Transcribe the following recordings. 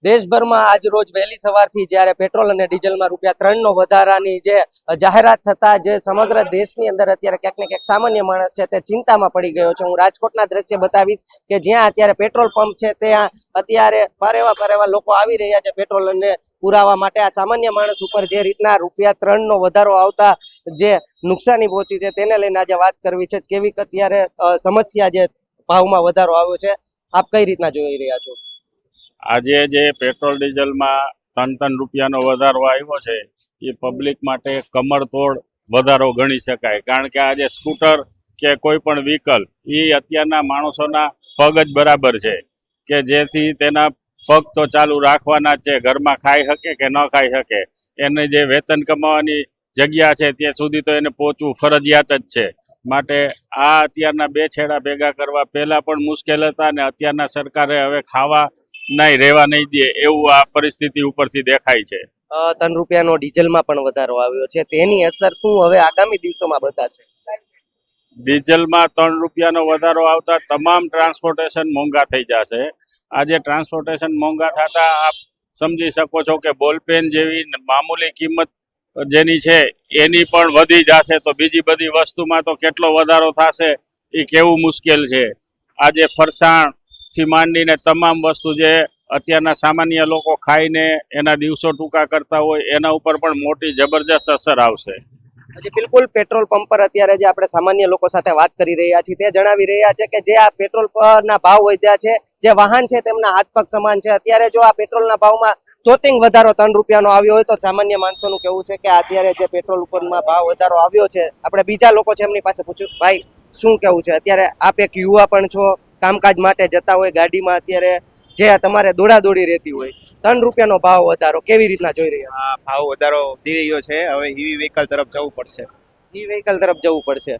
દેશભરમાં આજ રોજ વહેલી સવારથી જ્યારે પેટ્રોલ અને ડીઝલમાં ₹3નો વધારાની જે જાહેરાત થતા જે સમગ્ર દેશની અંદર અત્યારે ક્યાંક ને ક્યાંક સામાન્ય માણસ છે તે ચિંતામાં પડી ગયો છે। હું રાજકોટના દ્રશ્ય બતાવીશ કે જ્યાં અત્યારે પેટ્રોલ પંપ છે ત્યાં અત્યારે પારેવા લોકો આવી રહ્યા છે પેટ્રોલ અને પુરાવા માટે। આ સામાન્ય માણસ ઉપર જે રીતના ₹3નો વધારો આવતા જે નુકસાની પહોંચી છે તેને લઈને આજે વાત કરવી છે। કેવી અત્યારે સમસ્યા જે ભાવમાં વધારો આવ્યો છે આપ કઈ રીતના જોઈ રહ્યા છો? આજે જે પેટ્રોલ ડીઝલમાં ₹3 વધારો આવ્યો છે એ પબ્લિક માટે કમરતોડ વધારો ગણી શકાય। કારણ કે આજે સ્કૂટર કે કોઈ પણ વ્હીકલ એ અત્યારના માણસોના પગ જ બરાબર છે કે જેથી તેના પગ તો ચાલુ રાખવાના જ છે, ઘરમાં ખાઈ શકે કે ન ખાઈ શકે, એને જે વેતન કમાવાની જગ્યા છે ત્યાં સુધી તો એને પહોંચવું ફરજિયાત જ છે। માટે આ અત્યારના બે છેડા ભેગા કરવા પહેલાં પણ મુશ્કેલ હતા અને અત્યારના સરકારે હવે ખાવા નહીં રહેવા નહીં દે એવું આ પરિસ્થિતિ ઉપરથી દેખાય છે। ₹3નો ડીઝલમાં પણ વધારો આવ્યો છે, તેની અસર શું હવે આગામી દિવસોમાં બતાશે? ડીઝલમાં ₹3નો વધારો આવતા તમામ ટ્રાન્સપોર્ટેશન મોંઘા થઈ જશે। આજે ટ્રાન્સપોર્ટેશન મોંઘા થતા આપ સમજી શકો છો કે બોલપેન જેવી મામૂલી કિંમત જેની છે એની પણ વધી જશે, તો બીજી બધી વસ્તુમાં તો કેટલો વધારો થશે એ કેવું મુશ્કેલ છે। આજે ફરસાણથી માંડીને તમામ વસ્તુ જે અત્યારના સામાન્ય લોકો ખાઈને એના દિવસો ટૂંકા કરતા હોય એના ઉપર પણ મોટી જબરજસ્ત અસર આવશે। બિલકુલ પેટ્રોલ પંપ પર અત્યારે જે આપણે સામાન્ય લોકો સાથે વાત કરી રહ્યા છીએ તે જણાવી રહ્યા છે કે જે આ પેટ્રોલ ના ભાવ વધ્યા છે, જે વાહન છે તેમના હાથ પગ સમાન છે। અત્યારે જો આ પેટ્રોલના ભાવમાં તોતિંગ વધારો ₹3નો આવ્યો હોય તો સામાન્ય માણસોનું કહેવું છે કે અત્યારે જે પેટ્રોલ ઉપરમાં ભાવ વધારો આવ્યો છે, આપણે બીજા લોકો છે એમની પાસે પૂછ્યું, ભાઈ શું કહેવું છે? અત્યારે આપ એક યુવા પણ છો, કામકાજ માટે જતા હોય ગાડીમાં, અત્યારે જે તમારે દોડાદોડી રહેતી હોય, ₹3નો ભાવ વધારો કેવી રીતના જોઈ રહ્યા? આ ભાવ વધારો વધી રહ્યો છે, હવે ઈવી વ્હીકલ તરફ જવું પડશે। ઈ વ્હીકલ તરફ જવું પડશે,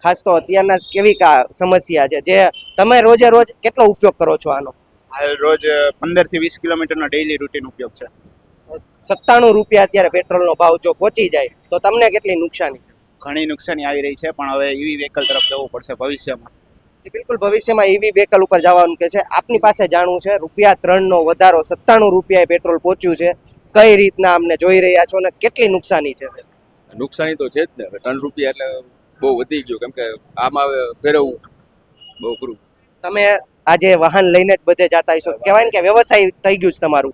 ખાસ તો અત્યારના કેવી સમસ્યા છે જે તમે રોજે રોજ કેટલો ઉપયોગ કરો છો આનો? હાલ રોજ 15 થી 20 કિલોમીટરનો ડેઈલી રૂટીન ઉપયોગ છે। ₹97 અત્યારે પેટ્રોલનો ભાવ જો પહોંચી જાય તો તમને કેટલી નુકસાની? ઘણી નુકસાની આવી રહી છે, પણ હવે ઈવી વ્હીકલ તરફ જવું પડશે ભવિષ્યમાં। બિલકુલ ભવિષ્યમાં ઈવી વ્હીકલ ઉપર જવાનું કે છે। આપની પાસે જાણવું છે ₹3નો વધારો ₹97 પેટ્રોલ પહોંચ્યું છે, કઈ રીતના અમને જોઈ રહ્યા છો અને કેટલી નુકસાની છે? નુકસાની તો છે જ ને, ₹3 એટલે બહુ વધી ગયું, કેમ કે આમાં ફેરવવું બહુ અઘરું। તમે આજે વાહન લઈને જ બધે જતા હશો, કહેવાય ને કે વ્યવસાય થઈ ગયું છે તમારું,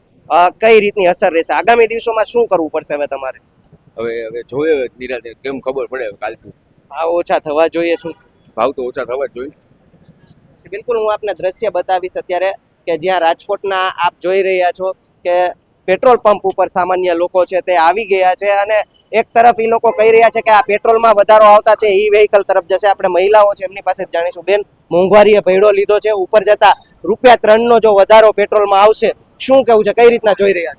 કઈ રીતની અસર રહેશે? આગામી દિવસોમાં શું કરવું પડશે હવે તમારે? હવે જોઈએ નિરાતે કેમ ખબર પડે કાલથી। ભાવ ઓછા થવા જોઈએ? શું ભાવ તો ઓછા થવા જ જોઈએ। બિલકુલ હું આપને દ્રશ્ય બતાવીશ અત્યારે કે જ્યાં રાજકોટના આપ જોઈ રહ્યા છો કે પેટ્રોલ પંપ ઉપર સામાન્ય લોકો છે તે આવી ગયા છે અને એક તરફ એ લોકો કહી રહ્યા છે કે આ પેટ્રોલમાં વધારો આવતા તે ઈ વ્હીકલ તરફ જશે। આપણે મહિલાઓ છે એમની પાસે જાણીશું। બેન, મોંઘવારીએ ભેડો લીધો છે, ઉપર જતા ₹3નો જો વધારો પેટ્રોલમાં આવશે, શું કેવું છે, કઈ રીતના જોઈ રહ્યા?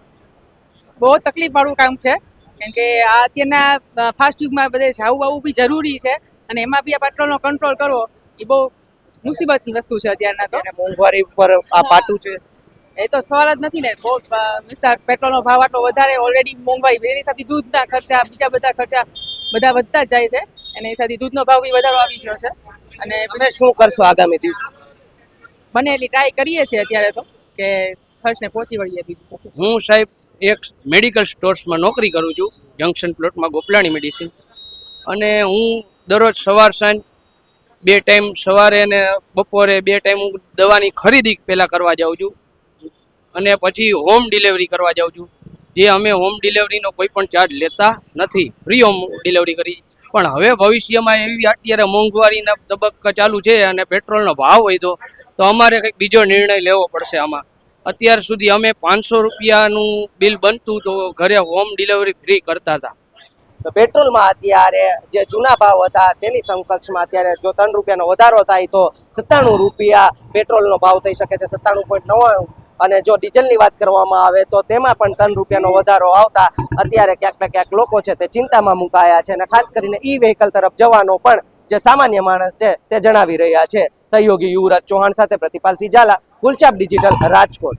બહુ તકલીફ વાળું કામ છે, કેમ કે આ અત્યારના ફાસ્ટ યુગમાં બધે જાવું આવવું બી જરૂરી છે અને એમાં બી આ પેટ્રોલનો કંટ્રોલ કરવો એ બહુ મુસીબતની વસ્તુ છે અત્યારના। તો મોંઘવારી ઉપર આ પાટું છે એ તો સવાલ જ નથી ને, બહુ વિસ્તાર પેટ્રોલનો ભાવ આટલો વધારે ઓલરેડી મોંઘવારી, એની સાથે દૂધના ખર્ચા, બીજા બધા ખર્ચા બધા વધતા જ જાય છે અને એ સાથે દૂધનો ભાવ બી વધારો આવી ગયો છે। અને તમે શું કરશો આગામી દિવસો? બને એટલી ટ્રાય કરીએ છીએ અત્યારે તો કે ખર્ચને પહોંચી વળીએ। બીજું તો શું। હું સાહેબ એક મેડિકલ સ્ટોર્સમાં નોકરી કરું છું, જંકશન પ્લોટમાં, ગોપલાણી મેડિસિન, અને હું દરરોજ સવાર સાંજ 2 ટાઈમ, સવારે અને બપોરે 2 ટાઈમ હું દવાની ખરીદી પહેલાં કરવા જાઉં છું અને પછી હોમ ડિલિવરી કરવા જાઉં છું। જે અમે હોમ ડિલિવરીનો કોઈ પણ ચાર્જ લેતા નથી, ફ્રી હોમ ડિલિવરી કરી। પણ હવે ભવિષ્યમાં એવી અત્યારે મોંઘવારીના તબક્કા ચાલુ છે અને પેટ્રોલનો ભાવ વધ્યો તો અમારે કંઈક બીજો નિર્ણય લેવો પડશે આમાં। અત્યાર સુધી અમે ₹500નું બિલ બનતું તો ઘરે હોમ ડિલિવરી ફ્રી કરતા હતા। તો પેટ્રોલમાં અત્યારે જે જૂના ભાવ હતા તેની સમકક્ષમાં અત્યારે જો ₹3નો વધારો થાય તો ₹97 પેટ્રોલનો ભાવ થઈ શકે છે, 97.99। અને જો ડીઝલની વાત કરવામાં આવે તો તેમાં પણ ₹3નો વધારો આવતા અત્યારે ક્યાંક ને ક્યાંક લોકો છે તે ચિંતામાં મુકાયા છે અને ખાસ કરીને ઈ વ્હીકલ તરફ જવાનો પણ જે સામાન્ય માણસ છે તે જણાવી રહ્યા છે। સહયોગી યુવરાજ ચૌહાણ સાથે પ્રતિપાલસિંહ ઝાલા, ગુલચાપ ડિજિટલ, રાજકોટ।